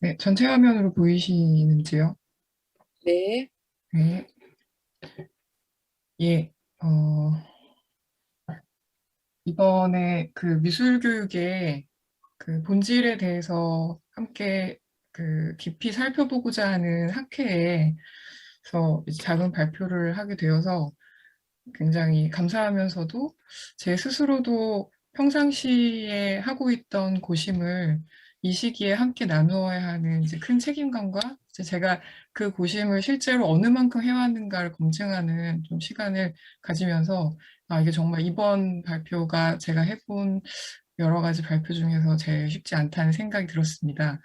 네, 전체 화면으로 보이시는지요? 네, 네, 예, 이번에 그 미술 교육의 그 본질에 대해서 함께 그 깊이 살펴보고자 하는 학회에서 이제 작은 발표를 하게 되어서 굉장히 감사하면서도 제 스스로도 평상시에 하고 있던 고심을 이 시기에 함께 나누어야 하는 이제 큰 책임감과 이제 제가 그 고심을 실제로 어느 만큼 해왔는가를 검증하는 좀 시간을 가지면서 아, 이게 정말 이번 발표가 제가 해본 여러 가지 발표 중에서 제일 쉽지 않다는 생각이 들었습니다.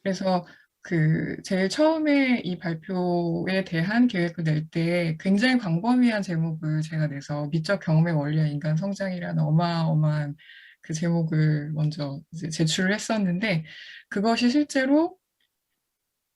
그래서 그 제일 처음에 이 발표에 대한 계획을 낼 때 굉장히 광범위한 제목을 제가 내서 미적 경험의 원리와 인간 성장이라는 어마어마한 그 제목을 먼저 이제 제출을 했었는데 그것이 실제로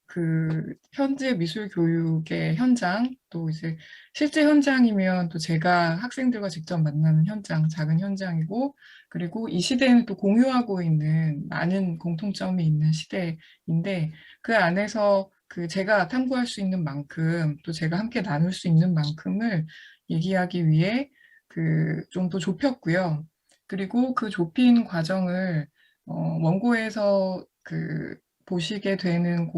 그 현재 미술 교육의 현장 또 이제 실제 현장이면 또 제가 학생들과 직접 만나는 현장, 작은 현장이고 그리고 이 시대에는 또 공유하고 있는 많은 공통점이 있는 시대인데 그 안에서 그 제가 탐구할 수 있는 만큼 또 제가 함께 나눌 수 있는 만큼을 얘기하기 위해 그 좀 더 좁혔고요. 그리고 그 좁힌 과정을 원고에서 그 보시게 되는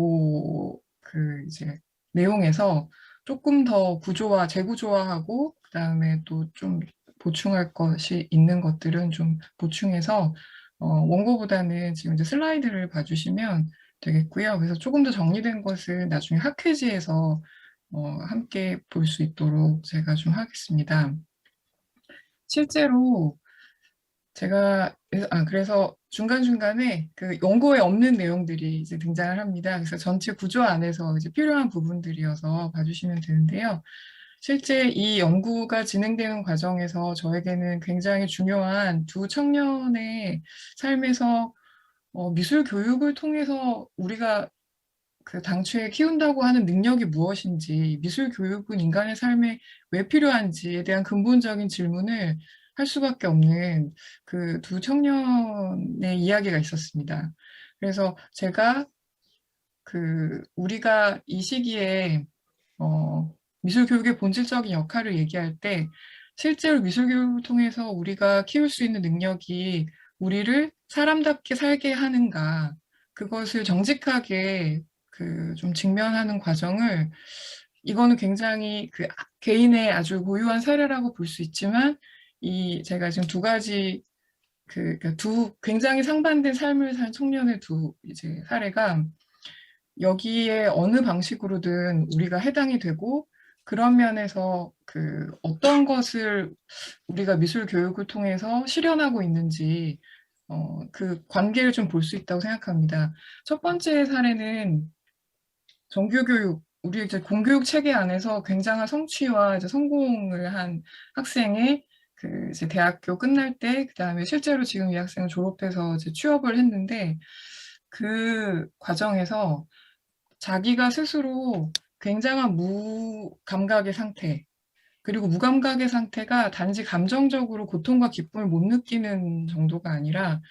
그 이제 내용에서 조금 더 구조화, 재구조화하고 그다음에 또 좀 보충할 것이 있는 것들은 좀 보충해서 원고보다는 지금 이제 슬라이드를 봐주시면 되겠고요. 그래서 조금 더 정리된 것은 나중에 학회지에서 함께 볼 수 있도록 제가 좀 하겠습니다. 실제로 제가 그래서 중간중간에 그 원고에 없는 내용들이 이제 등장을 합니다. 그래서 전체 구조 안에서 이제 필요한 부분들이어서 봐주시면 되는데요. 실제 이 연구가 진행되는 과정에서 저에게는 굉장히 중요한 두 청년의 삶에서 미술 교육을 통해서 우리가 그 당초에 키운다고 하는 능력이 무엇인지, 미술 교육은 인간의 삶에 왜 필요한지에 대한 근본적인 질문을 할 수밖에 없는 그 두 청년의 이야기가 있었습니다. 그래서 제가 그 우리가 이 시기에 미술 교육의 본질적인 역할을 얘기할 때 실제로 미술 교육을 통해서 우리가 키울 수 있는 능력이 우리를 사람답게 살게 하는가 그것을 정직하게 그 좀 직면하는 과정을 이거는 굉장히 그 개인의 아주 고유한 사례라고 볼 수 있지만 이 제가 지금 두 가지 그러니까 두 굉장히 상반된 삶을 산 청년의 두 이제 사례가 여기에 어느 방식으로든 우리가 해당이 되고 그런 면에서 그 어떤 것을 우리가 미술 교육을 통해서 실현하고 있는지 그 관계를 좀 볼 수 있다고 생각합니다. 첫 번째 사례는 정규교육, 우리 이제 공교육 체계 안에서 굉장한 성취와 이제 성공을 한 학생의 그 이제 대학교 끝날 때, 그다음에 실제로 지금 이 학생은 졸업해서 이제 취업을 했는데 그 과정에서 자기가 스스로 굉장한 무감각의 상태, 그리고 무감각의 상태가 단지 감정적으로 고통과 기쁨을 못 느끼는 정도가 아니라,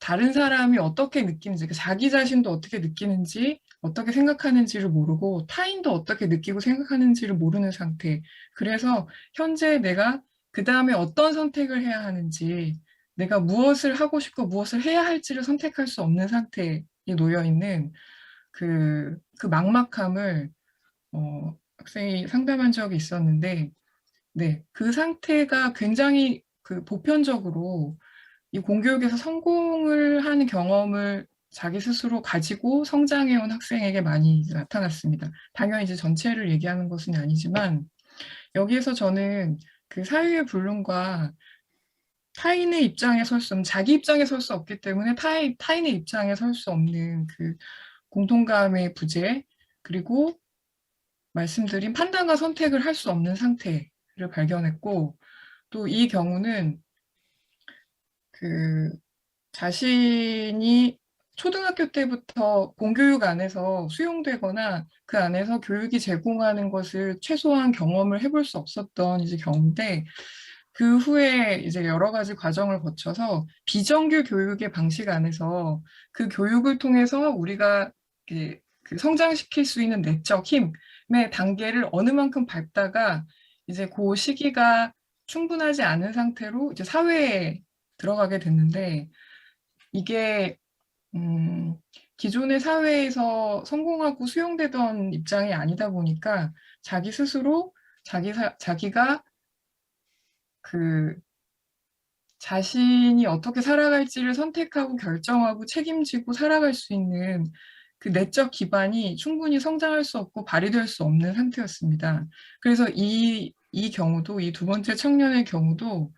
다른 사람이 어떻게 느끼는지, 그 자기 자신도 어떻게 느끼는지, 어떻게 생각하는지를 모르고, 타인도 어떻게 느끼고 생각하는지를 모르는 상태. 그래서 현재 내가 그 다음에 어떤 선택을 해야 하는지, 내가 무엇을 하고 싶고 무엇을 해야 할지를 선택할 수 없는 상태에 놓여 있는 그 막막함을 학생이 상담한 적이 있었는데, 네, 그 상태가 굉장히 그 보편적으로 이 공교육에서 성공을 하는 경험을 자기 스스로 가지고 성장해온 학생에게 많이 이제 나타났습니다. 당연히 이제 전체를 얘기하는 것은 아니지만 여기에서 저는 그 사유의 불능과 타인의 입장에 설 수 없는, 자기 입장에 설 수 없기 때문에 타인의 입장에 설 수 없는 그 공통감의 부재, 그리고 말씀드린 판단과 선택을 할 수 없는 상태를 발견했고, 또 이 경우는 그 자신이 초등학교 때부터 공교육 안에서 수용되거나 그 안에서 교육이 제공하는 것을 최소한 경험을 해볼 수 없었던 이제 경우인데, 그 후에 이제 여러 가지 과정을 거쳐서 비정규 교육의 방식 안에서 그 교육을 통해서 우리가 그 성장시킬 수 있는 내적 힘의 단계를 어느 만큼 밟다가 이제 그 시기가 충분하지 않은 상태로 이제 사회에 들어가게 됐는데 이게 음, 기존의 사회에서 성공하고 수용되던 입장이 아니다 보니까 자기 스스로 자기가 그 자신이 어떻게 살아갈지를 선택하고 결정하고 책임지고 살아갈 수 있는 그 내적 기반이 충분히 성장할 수 없고 발휘될 수 없는 상태였습니다. 그래서 이 경우도, 이 두 번째 청년의 경우도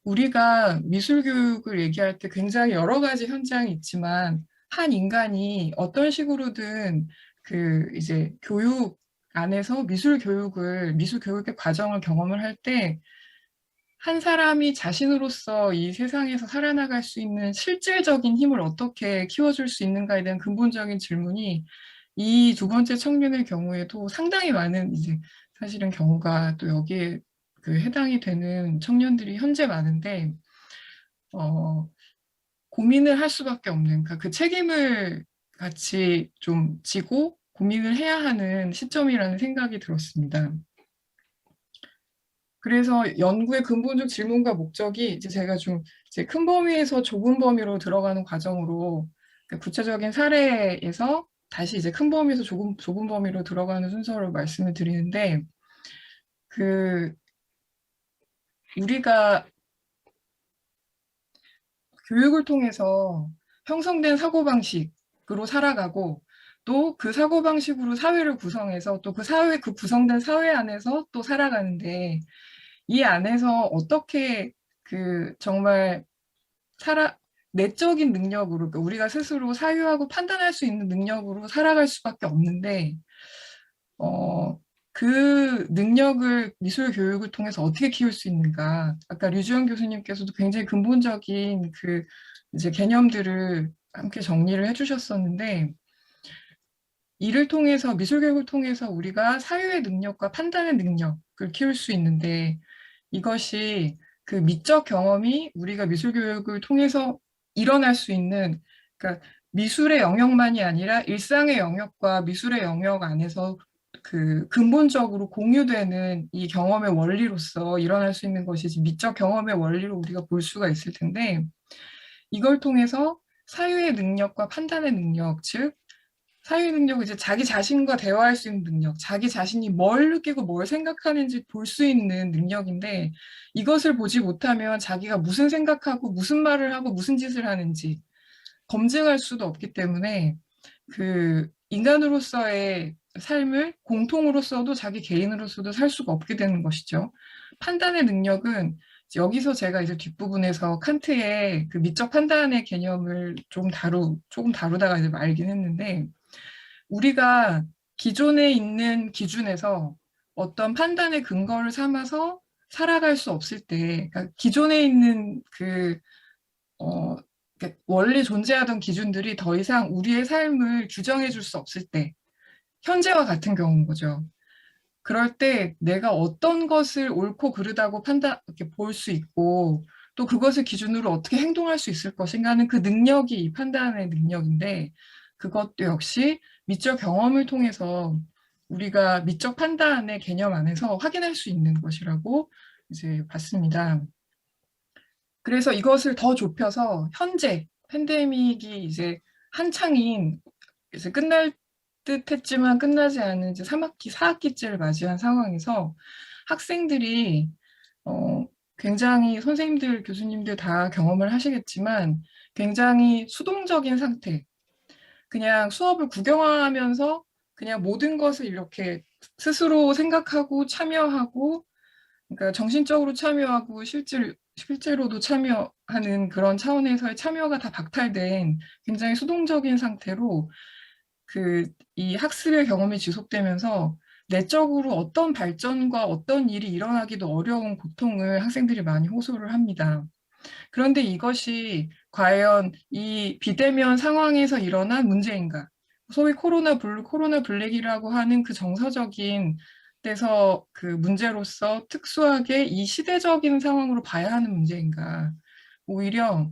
우리가 미술 교육을 얘기할 때 굉장히 여러 가지 현장이 있지만 한 인간이 어떤 식으로든 그 이제 교육 안에서 미술 교육의 과정을 경험을 할때 한 사람이 자신으로서 이 세상에서 살아나갈 수 있는 실질적인 힘을 어떻게 키워줄 수 있는가에 대한 근본적인 질문이 이 두 번째 청년의 경우에도 상당히 많은 이제 사실은 경우가 또 여기에 그 해당이 되는 청년들이 현재 많은데 어, 고민을 할 수밖에 없는 그러니까 그 책임을 같이 좀 지고 고민을 해야 하는 시점이라는 생각이 들었습니다. 그래서 연구의 근본적 질문과 목적이 이제 제가 좀 이제 큰 범위에서 좁은 범위로 들어가는 과정으로 그 구체적인 사례에서 다시 이제 큰 범위에서 좁은 범위로 들어가는 순서로 말씀을 드리는데 그 우리가 교육을 통해서 형성된 사고방식으로 살아가고 또 그 사고방식으로 사회를 구성해서 또 그 사회, 그 구성된 사회 안에서 또 살아가는데 이 안에서 어떻게 그 정말 살아, 내적인 능력으로, 그러니까 우리가 스스로 사유하고 판단할 수 있는 능력으로 살아갈 수밖에 없는데, 어, 그 능력을 미술 교육을 통해서 어떻게 키울 수 있는가. 아까 류주영 교수님께서도 굉장히 근본적인 그 이제 개념들을 함께 정리를 해주셨었는데, 이를 통해서, 미술 교육을 통해서 우리가 사유의 능력과 판단의 능력을 키울 수 있는데, 이것이 그 미적 경험이 우리가 미술 교육을 통해서 일어날 수 있는, 그러니까 미술의 영역만이 아니라 일상의 영역과 미술의 영역 안에서 그 근본적으로 공유되는 이 경험의 원리로서 일어날 수 있는 것이지 미적 경험의 원리로 우리가 볼 수가 있을 텐데 이걸 통해서 사유의 능력과 판단의 능력, 즉 사유의 능력은 이제 자기 자신과 대화할 수 있는 능력, 자기 자신이 뭘 느끼고 뭘 생각하는지 볼 수 있는 능력인데 이것을 보지 못하면 자기가 무슨 생각하고 무슨 말을 하고 무슨 짓을 하는지 검증할 수도 없기 때문에 그 인간으로서의 삶을 공통으로서도 자기 개인으로서도 살 수가 없게 되는 것이죠. 판단의 능력은 여기서 제가 이제 뒷부분에서 칸트의 그 미적 판단의 개념을 조금 다루다가 이제 말긴 했는데 우리가 기존에 있는 기준에서 어떤 판단의 근거를 삼아서 살아갈 수 없을 때, 그러니까 기존에 있는 어, 원래 존재하던 기준들이 더 이상 우리의 삶을 규정해 줄 수 없을 때, 현재와 같은 경우인 거죠. 그럴 때 내가 어떤 것을 옳고 그르다고 이렇게 볼 수 있고, 또 그것을 기준으로 어떻게 행동할 수 있을 것인가 하는 그 능력이 이 판단의 능력인데, 그것도 역시 미적 경험을 통해서 우리가 미적 판단의 개념 안에서 확인할 수 있는 것이라고 이제 봤습니다. 그래서 이것을 더 좁혀서 현재 팬데믹이 이제 한창인 이제 끝날 듯 했지만 끝나지 않은 이제 3학기, 4학기째를 맞이한 상황에서 학생들이 어, 굉장히 선생님들, 교수님들 다 경험을 하시겠지만 굉장히 수동적인 상태, 그냥 수업을 구경하면서 그냥 모든 것을 이렇게 스스로 생각하고 참여하고 그러니까 정신적으로 참여하고 실제로도 참여하는 그런 차원에서의 참여가 다 박탈된 굉장히 수동적인 상태로 이 학습의 경험이 지속되면서 내적으로 어떤 발전과 어떤 일이 일어나기도 어려운 고통을 학생들이 많이 호소를 합니다. 그런데 이것이 과연 이 비대면 상황에서 일어난 문제인가? 소위 코로나 블랙이라고 하는 그 정서적인 돼서 그 문제로서 특수하게 이 시대적인 상황으로 봐야 하는 문제인가. 오히려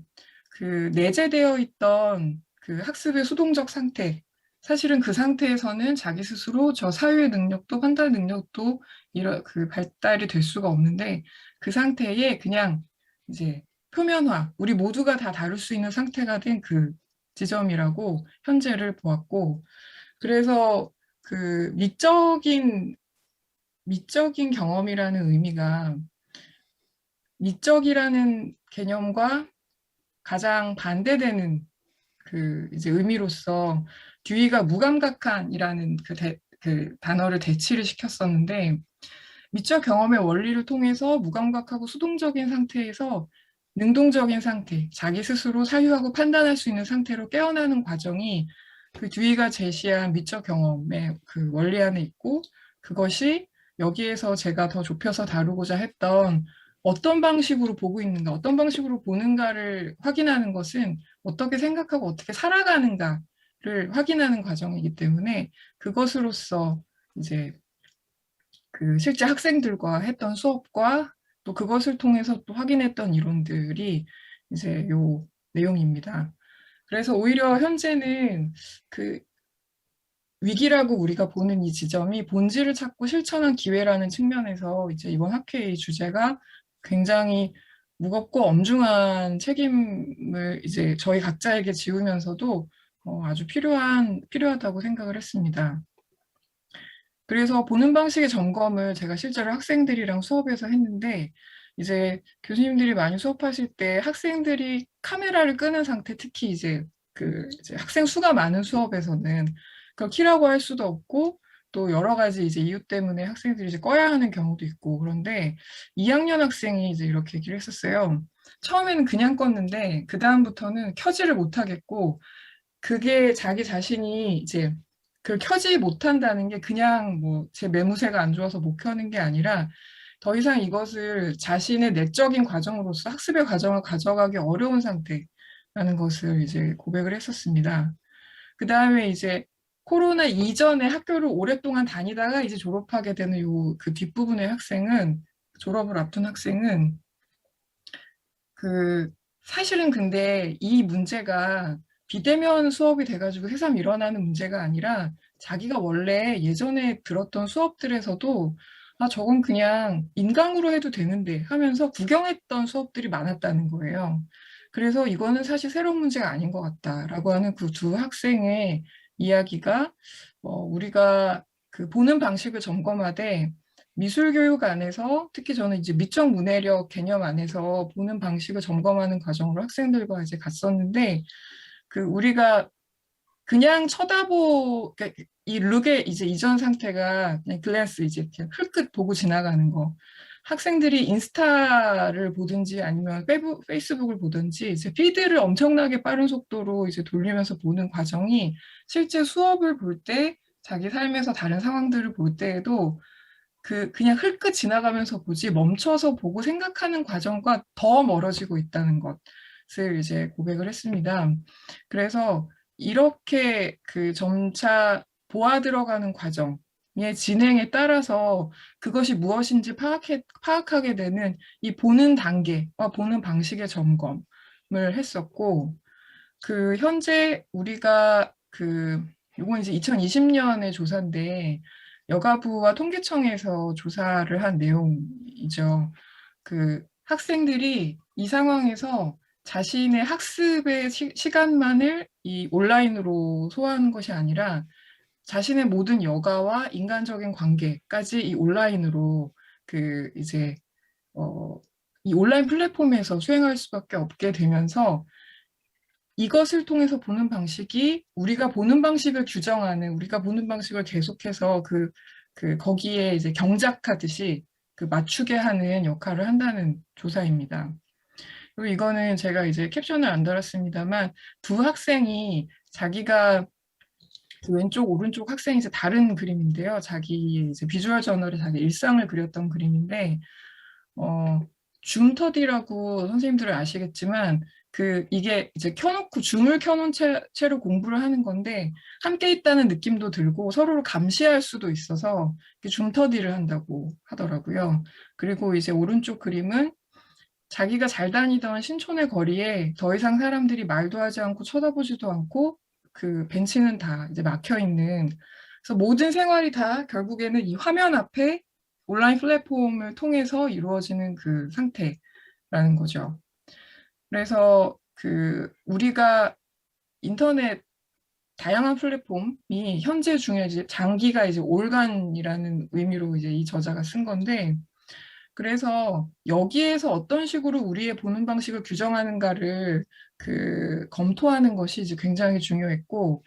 그 내재되어 있던 그 학습의 수동적 상태, 사실은 그 상태에서는 자기 스스로 저 사유의 능력도 판단 능력도 이런 그 발달이 될 수가 없는데 그 상태에 그냥 이제 표면화, 우리 모두가 다 다룰 수 있는 상태가 된 그 지점이라고 현재를 보았고, 그래서 그 미적인 경험이라는 의미가 미적이라는 개념과 가장 반대되는 그 이제 의미로서 듀이가 무감각한이라는 그 단어를 대치를 시켰었는데, 미적 경험의 원리를 통해서 무감각하고 수동적인 상태에서 능동적인 상태, 자기 스스로 사유하고 판단할 수 있는 상태로 깨어나는 과정이 그 듀이가 제시한 미적 경험의 그 원리 안에 있고, 그것이 여기에서 제가 더 좁혀서 다루고자 했던 어떤 방식으로 보고 있는가, 어떤 방식으로 보는가를 확인하는 것은 어떻게 생각하고 어떻게 살아가는가를 확인하는 과정이기 때문에 그것으로서 이제 그 실제 학생들과 했던 수업과 또 그것을 통해서 또 확인했던 이론들이 이제 요 내용입니다. 그래서 오히려 현재는 그 위기라고 우리가 보는 이 지점이 본질을 찾고 실천한 기회라는 측면에서 이제 이번 학회의 주제가 굉장히 무겁고 엄중한 책임을 이제 저희 각자에게 지우면서도 아주 필요하다고 생각을 했습니다. 그래서 보는 방식의 점검을 제가 실제로 학생들이랑 수업에서 했는데, 이제 교수님들이 많이 수업하실 때 학생들이 카메라를 끄는 상태, 특히 이제 그 이제 학생 수가 많은 수업에서는 그걸 키라고 할 수도 없고, 또 여러 가지 이제 이유 때문에 학생들이 이제 꺼야 하는 경우도 있고, 그런데 2학년 학생이 이제 이렇게 얘기를 했었어요. 처음에는 그냥 껐는데 그다음부터는 켜지를 못하겠고, 그게 자기 자신이 이제 그걸 켜지 못한다는 게 그냥 뭐 제 매무새가 안 좋아서 못 켜는 게 아니라 더 이상 이것을 자신의 내적인 과정으로서 학습의 과정을 가져가기 어려운 상태라는 것을 이제 고백을 했었습니다. 그 다음에 이제 코로나 이전에 학교를 오랫동안 다니다가 이제 졸업하게 되는 요 그 뒷부분의 학생은, 졸업을 앞둔 학생은 그 사실은 근데 이 문제가 비대면 수업이 돼가지고 새삼 일어나는 문제가 아니라 자기가 원래 예전에 들었던 수업들에서도 아, 저건 그냥 인강으로 해도 되는데 하면서 구경했던 수업들이 많았다는 거예요. 그래서 이거는 사실 새로운 문제가 아닌 것 같다라고 하는 그 두 학생의 이야기가 우리가 그 보는 방식을 점검하되 미술 교육 안에서 특히 저는 이제 미적 문해력 개념 안에서 보는 방식을 점검하는 과정으로 학생들과 이제 갔었는데, 그 우리가 그냥 그러니까 이 룩의 이제 이전 상태가 그냥 글랜스 이제 이렇게 흘끗 보고 지나가는 거. 학생들이 인스타를 보든지 아니면 페이스북을 보든지 이제 피드를 엄청나게 빠른 속도로 이제 돌리면서 보는 과정이 실제 수업을 볼 때 자기 삶에서 다른 상황들을 볼 때에도 그냥 흘끗 지나가면서 보지 멈춰서 보고 생각하는 과정과 더 멀어지고 있다는 것을 이제 고백을 했습니다. 그래서 이렇게 그 점차 보아 들어가는 과정의 진행에 따라서 그것이 무엇인지 파악하게 되는 이 보는 단계와 보는 방식의 점검을 했었고, 그 현재 우리가 요건 이제 2020년의 조사인데 여가부와 통계청에서 조사를 한 내용이죠. 그 학생들이 이 상황에서 자신의 학습의 시간만을 이 온라인으로 소화하는 것이 아니라 자신의 모든 여가와 인간적인 관계까지 이 온라인으로 그 이제 이 온라인 플랫폼에서 수행할 수밖에 없게 되면서 이것을 통해서 보는 방식이 우리가 보는 방식을 규정하는, 우리가 보는 방식을 계속해서 거기에 이제 경작하듯이 그 맞추게 하는 역할을 한다는 조사입니다. 그리고 이거는 제가 이제 캡션을 안 달았습니다만 두 학생이 자기가 그 왼쪽 오른쪽 학생이 이제 다른 그림인데요. 자기 이제 비주얼 저널에 자기 일상을 그렸던 그림인데 줌터디라고 선생님들은 아시겠지만 이게 이제 켜놓고 줌을 켜놓은 채로 공부를 하는 건데 함께 있다는 느낌도 들고 서로를 감시할 수도 있어서 줌터디를 한다고 하더라고요. 그리고 이제 오른쪽 그림은 자기가 잘 다니던 신촌의 거리에 더 이상 사람들이 말도 하지 않고 쳐다보지도 않고 그 벤치는 다 이제 막혀 있는, 그래서 모든 생활이 다 결국에는 이 화면 앞에 온라인 플랫폼을 통해서 이루어지는 그 상태라는 거죠. 그래서 우리가 인터넷 다양한 플랫폼이 현재 중에 이제 장기가 이제 올간이라는 의미로 이제 이 저자가 쓴 건데, 그래서 여기에서 어떤 식으로 우리의 보는 방식을 규정하는가를 검토하는 것이 이제 굉장히 중요했고,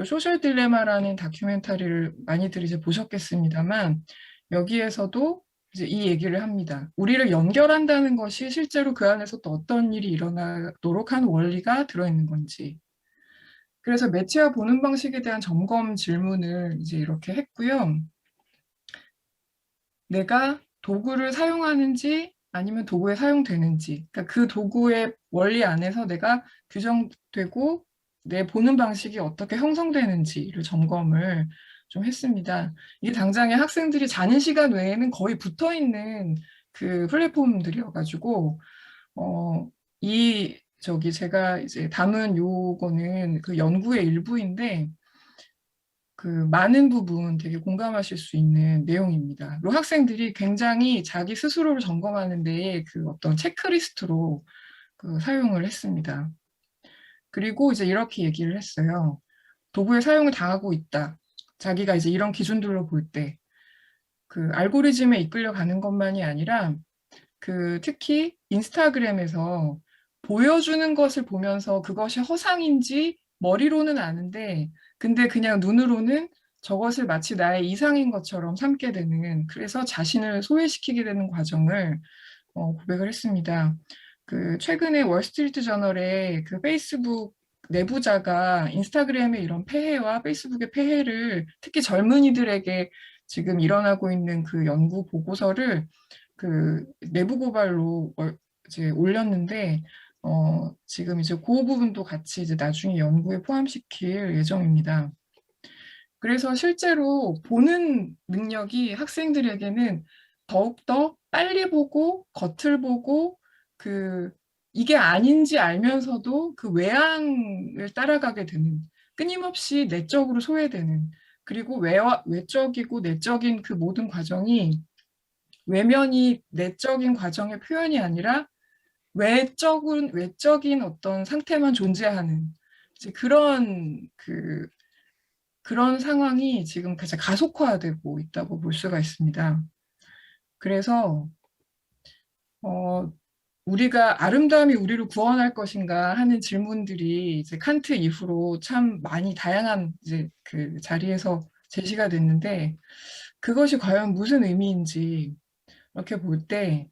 소셜 딜레마라는 다큐멘터리를 많이들 이제 보셨겠습니다만, 여기에서도 이제 이 얘기를 합니다. 우리를 연결한다는 것이 실제로 그 안에서 또 어떤 일이 일어나도록 하는 원리가 들어있는 건지. 그래서 매체와 보는 방식에 대한 점검 질문을 이제 이렇게 했고요. 내가 도구를 사용하는지 아니면 도구에 사용되는지, 그러니까 그 도구의 원리 안에서 내가 규정되고 내 보는 방식이 어떻게 형성되는지를 점검을 좀 했습니다. 이게 당장에 학생들이 자는 시간 외에는 거의 붙어 있는 그 플랫폼들이어가지고, 제가 이제 담은 요거는 그 연구의 일부인데, 많은 부분 되게 공감하실 수 있는 내용입니다. 그리고 학생들이 굉장히 자기 스스로를 점검하는 데에 어떤 체크리스트로 사용을 했습니다. 그리고 이제 이렇게 얘기를 했어요. 도구의 사용을 당하고 있다. 자기가 이제 이런 기준들로 볼 때, 알고리즘에 이끌려 가는 것만이 아니라, 특히 인스타그램에서 보여주는 것을 보면서 그것이 허상인지 머리로는 아는데, 근데 그냥 눈으로는 저것을 마치 나의 이상인 것처럼 삼게 되는, 그래서 자신을 소외시키게 되는 과정을 고백을 했습니다. 최근에 월스트리트 저널에 페이스북 내부자가 인스타그램의 이런 폐해와 페이스북의 폐해를 특히 젊은이들에게 지금 일어나고 있는 그 연구 보고서를 내부 고발로 이제 올렸는데, 지금 이제 그 부분도 같이 이제 나중에 연구에 포함시킬 예정입니다. 그래서 실제로 보는 능력이 학생들에게는 더욱더 빨리 보고 겉을 보고 이게 아닌지 알면서도 그 외향을 따라가게 되는, 끊임없이 내적으로 소외되는, 그리고 외적이고 내적인 그 모든 과정이 외면이 내적인 과정의 표현이 아니라 외적인 어떤 상태만 존재하는 이제 그런 상황이 지금 가장 가속화되고 있다고 볼 수가 있습니다. 그래서 우리가 아름다움이 우리를 구원할 것인가 하는 질문들이 이제 칸트 이후로 참 많이 다양한 이제 자리에서 제시가 됐는데, 그것이 과연 무슨 의미인지 이렇게 볼 때,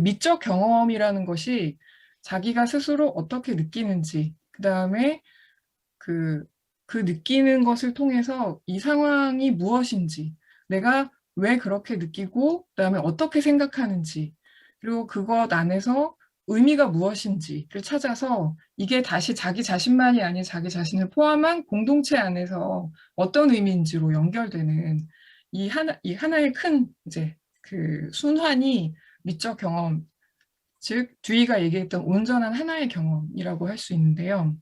미적 경험이라는 것이 자기가 스스로 어떻게 느끼는지, 그 다음에 그 느끼는 것을 통해서 이 상황이 무엇인지, 내가 왜 그렇게 느끼고, 그다음에 어떻게 생각하는지, 그리고 그것 안에서 의미가 무엇인지를 찾아서 이게 다시 자기 자신만이 아닌 자기 자신을 포함한 공동체 안에서 어떤 의미인지로 연결되는 이 하나의 큰 이제 순환이 미적 경험, 즉 듀이가 얘기했던 온전한 하나의 경험이라고 할 수 있는데요.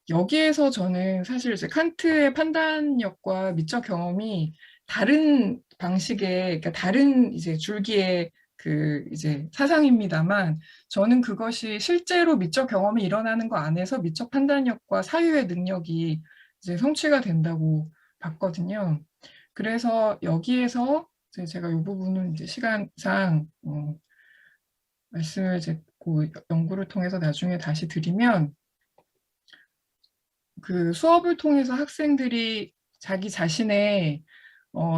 여기에서 저는 사실 이제 칸트의 판단력과 미적 경험이 다른 방식의, 그러니까 다른 이제 줄기의 이제 사상입니다만, 저는 그것이 실제로 미적 경험이 일어나는 것 안에서 미적 판단력과 사유의 능력이 이제 성취가 된다고 봤거든요. 그래서 여기에서 이제 제가 이 부분은 이제 시간상 말씀을 이제 연구를 통해서 나중에 다시 드리면, 수업을 통해서 학생들이 자기 자신의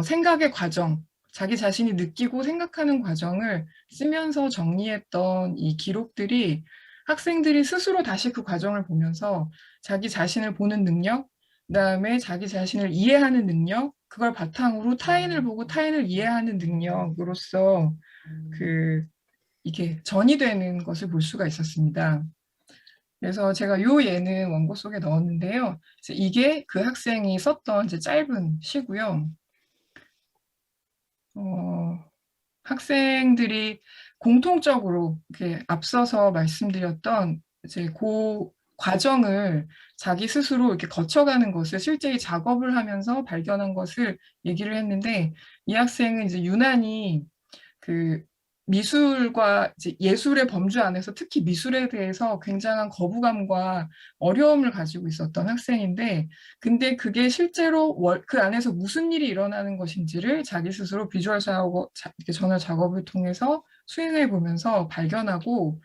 생각의 과정, 자기 자신이 느끼고 생각하는 과정을 쓰면서 정리했던 이 기록들이 학생들이 스스로 다시 그 과정을 보면서 자기 자신을 보는 능력, 그다음에 자기 자신을 이해하는 능력, 그걸 바탕으로 타인을 보고 타인을 이해하는 능력으로서 이게 전이 되는 것을 볼 수가 있었습니다. 그래서 제가 요 예는 원고 속에 넣었는데요. 이게 그 학생이 썼던 이제 짧은 시고요. 학생들이 공통적으로 이렇게 앞서서 말씀드렸던 이제 그 과정을 자기 스스로 이렇게 거쳐가는 것을 실제 작업을 하면서 발견한 것을 얘기를 했는데, 이 학생은 이제 유난히 그 미술과 이제 예술의 범주 안에서 특히 미술에 대해서 굉장한 거부감과 어려움을 가지고 있었던 학생인데, 근데 그게 실제로 그 안에서 무슨 일이 일어나는 것인지를 자기 스스로 비주얼 작업, 이렇게 전화 작업을 통해서 수행해 보면서 발견하고,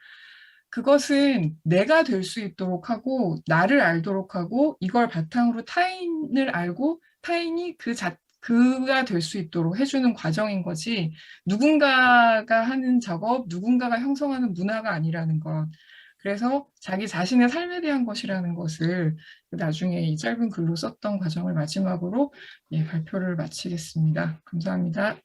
그것은 내가 될 수 있도록 하고 나를 알도록 하고 이걸 바탕으로 타인을 알고 타인이 그가 될 수 있도록 해주는 과정인 거지, 누군가가 하는 작업, 누군가가 형성하는 문화가 아니라는 것. 그래서 자기 자신의 삶에 대한 것이라는 것을 나중에 이 짧은 글로 썼던 과정을 마지막으로 발표를 마치겠습니다. 감사합니다.